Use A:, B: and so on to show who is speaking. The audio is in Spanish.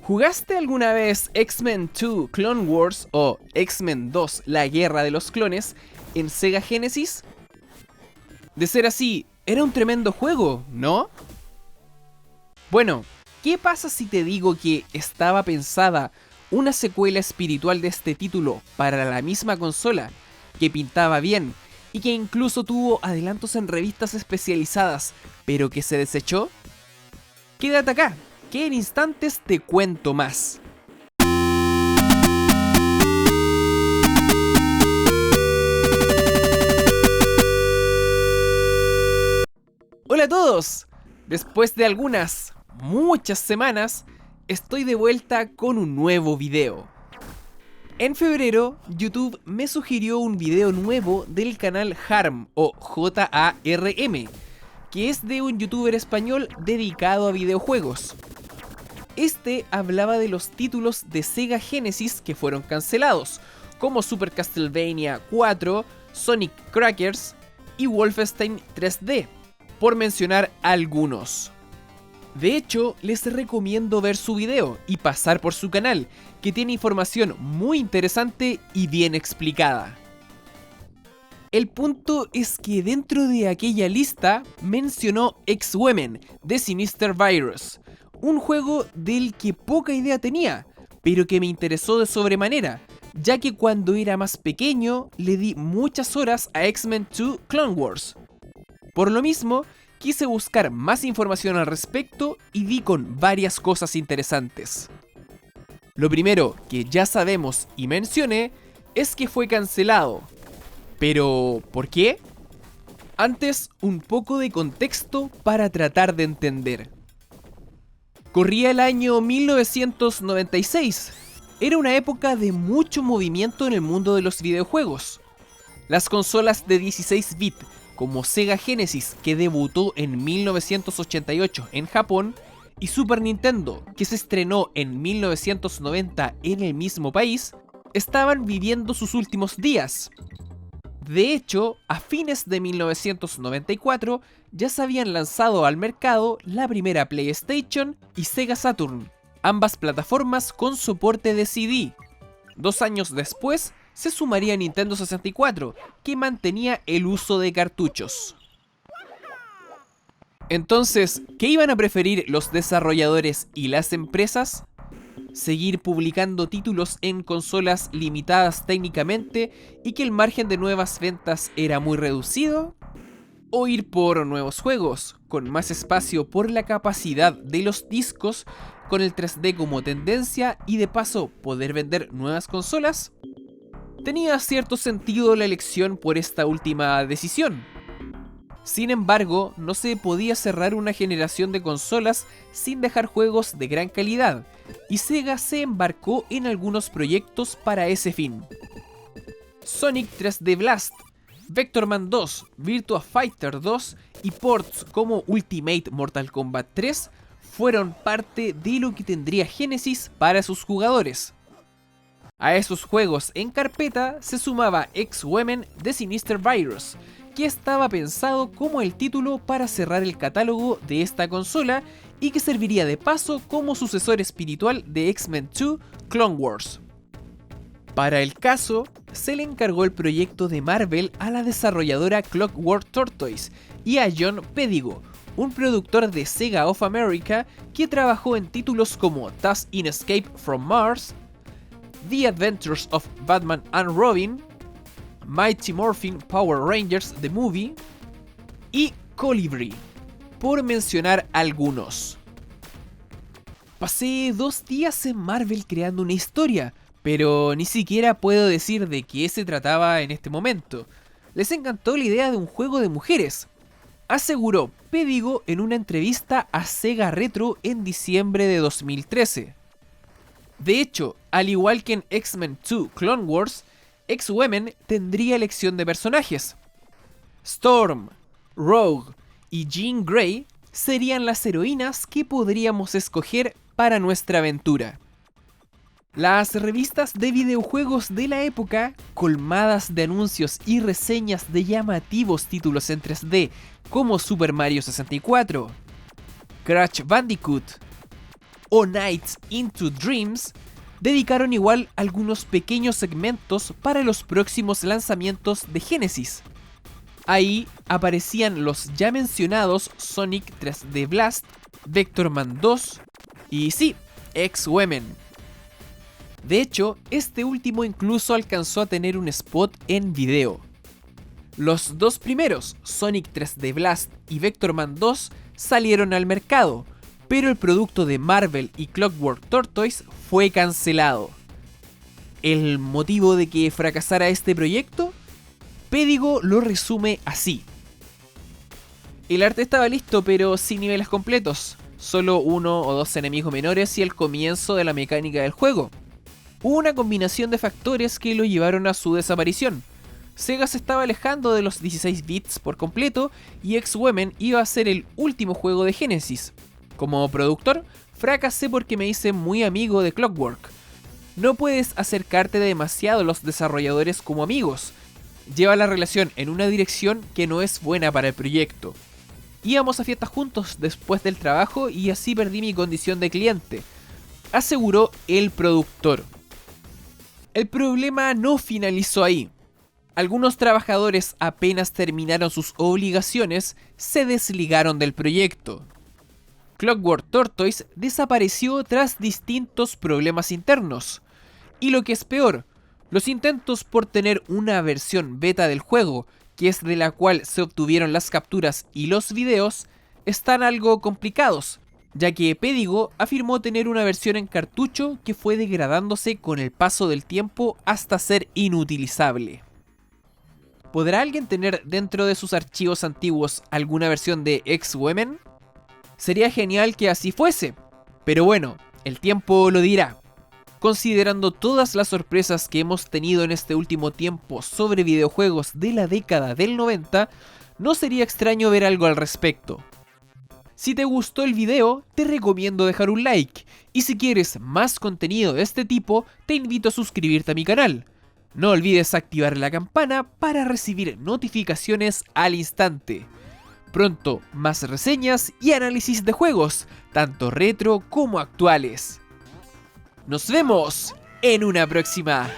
A: ¿Jugaste alguna vez X-Men 2 Clone Wars o X-Men 2 La Guerra de los Clones en Sega Genesis? De ser así, era un tremendo juego, ¿no? Bueno, ¿qué pasa si te digo que estaba pensada una secuela espiritual de este título para la misma consola, que pintaba bien y que incluso tuvo adelantos en revistas especializadas, pero que se desechó? Quédate acá, que en instantes te cuento más. Hola a todos, después de muchas semanas, estoy de vuelta con un nuevo video. En febrero, YouTube me sugirió un video nuevo del canal Harm o J-A-R-M, que es de un youtuber español dedicado a videojuegos. Este hablaba de los títulos de Sega Genesis que fueron cancelados, como Super Castlevania 4, Sonic Crackers y Wolfenstein 3D, por mencionar algunos. De hecho, les recomiendo ver su video y pasar por su canal, que tiene información muy interesante y bien explicada. El punto es que dentro de aquella lista mencionó X-Women de Sinister Virus, un juego del que poca idea tenía, pero que me interesó de sobremanera, ya que cuando era más pequeño le di muchas horas a X-Men 2 Clone Wars. Por lo mismo, quise buscar más información al respecto y di con varias cosas interesantes. Lo primero que ya sabemos y mencioné es que fue cancelado. Pero, ¿por qué? Antes, un poco de contexto para tratar de entender. Corría el año 1996. Era una época de mucho movimiento en el mundo de los videojuegos. Las consolas de 16 bits, como Sega Genesis, que debutó en 1988 en Japón, y Super Nintendo, que se estrenó en 1990 en el mismo país, estaban viviendo sus últimos días. De hecho, a fines de 1994 ya se habían lanzado al mercado la primera PlayStation y Sega Saturn, ambas plataformas con soporte de CD. 2 años después se sumaría Nintendo 64, que mantenía el uso de cartuchos. Entonces, ¿qué iban a preferir los desarrolladores y las empresas? ¿Seguir publicando títulos en consolas limitadas técnicamente y que el margen de nuevas ventas era muy reducido? ¿O ir por nuevos juegos, con más espacio por la capacidad de los discos, con el 3D como tendencia y de paso poder vender nuevas consolas? Tenía cierto sentido la elección por esta última decisión. Sin embargo, no se podía cerrar una generación de consolas sin dejar juegos de gran calidad, y Sega se embarcó en algunos proyectos para ese fin. Sonic 3D Blast, Vectorman 2, Virtua Fighter 2 y ports como Ultimate Mortal Kombat 3 fueron parte de lo que tendría Genesis para sus jugadores. A esos juegos en carpeta se sumaba X-Women de Sinister Virus, que estaba pensado como el título para cerrar el catálogo de esta consola y que serviría de paso como sucesor espiritual de X-Men 2 Clone Wars. Para el caso, se le encargó el proyecto de Marvel a la desarrolladora Clockwork Tortoise y a John Pedigo, un productor de Sega of America que trabajó en títulos como Task in Escape from Mars, The Adventures of Batman and Robin, Mighty Morphin Power Rangers The Movie y Colibri, por mencionar algunos. Pasé 2 días en Marvel creando una historia, pero ni siquiera puedo decir de qué se trataba en este momento. Les encantó la idea de un juego de mujeres, aseguró Pedigo en una entrevista a Sega Retro en diciembre de 2013. De hecho, al igual que en X-Men 2 Clone Wars, X-Women tendría elección de personajes. Storm, Rogue y Jean Grey serían las heroínas que podríamos escoger para nuestra aventura. Las revistas de videojuegos de la época, colmadas de anuncios y reseñas de llamativos títulos en 3D como Super Mario 64, Crash Bandicoot, o Nights into Dreams, dedicaron igual algunos pequeños segmentos para los próximos lanzamientos de Genesis. Ahí aparecían los ya mencionados Sonic 3D Blast, Vectorman 2 y sí, X-Women. De hecho, este último incluso alcanzó a tener un spot en video. Los dos primeros, Sonic 3D Blast y Vectorman 2, salieron al mercado, pero el producto de Marvel y Clockwork Tortoise fue cancelado. ¿El motivo de que fracasara este proyecto? Pedigo lo resume así. El arte estaba listo, pero sin niveles completos, solo 1 o 2 enemigos menores y el comienzo de la mecánica del juego. Hubo una combinación de factores que lo llevaron a su desaparición. Sega se estaba alejando de los 16 bits por completo y X-Women iba a ser el último juego de Genesis. Como productor, fracasé porque me hice muy amigo de Clockwork. No puedes acercarte demasiado a los desarrolladores como amigos. Lleva la relación en una dirección que no es buena para el proyecto. Íbamos a fiestas juntos después del trabajo y así perdí mi condición de cliente, aseguró el productor. El problema no finalizó ahí. Algunos trabajadores apenas terminaron sus obligaciones, se desligaron del proyecto. Clockwork Tortoise desapareció tras distintos problemas internos. Y lo que es peor, los intentos por tener una versión beta del juego, que es de la cual se obtuvieron las capturas y los videos, están algo complicados, ya que Pedigo afirmó tener una versión en cartucho que fue degradándose con el paso del tiempo hasta ser inutilizable. ¿Podrá alguien tener dentro de sus archivos antiguos alguna versión de X-Women? Sería genial que así fuese, pero bueno, el tiempo lo dirá. Considerando todas las sorpresas que hemos tenido en este último tiempo sobre videojuegos de la década del 90, no sería extraño ver algo al respecto. Si te gustó el video, te recomiendo dejar un like, y si quieres más contenido de este tipo, te invito a suscribirte a mi canal. No olvides activar la campana para recibir notificaciones al instante. Pronto, más reseñas y análisis de juegos, tanto retro como actuales. Nos vemos en una próxima.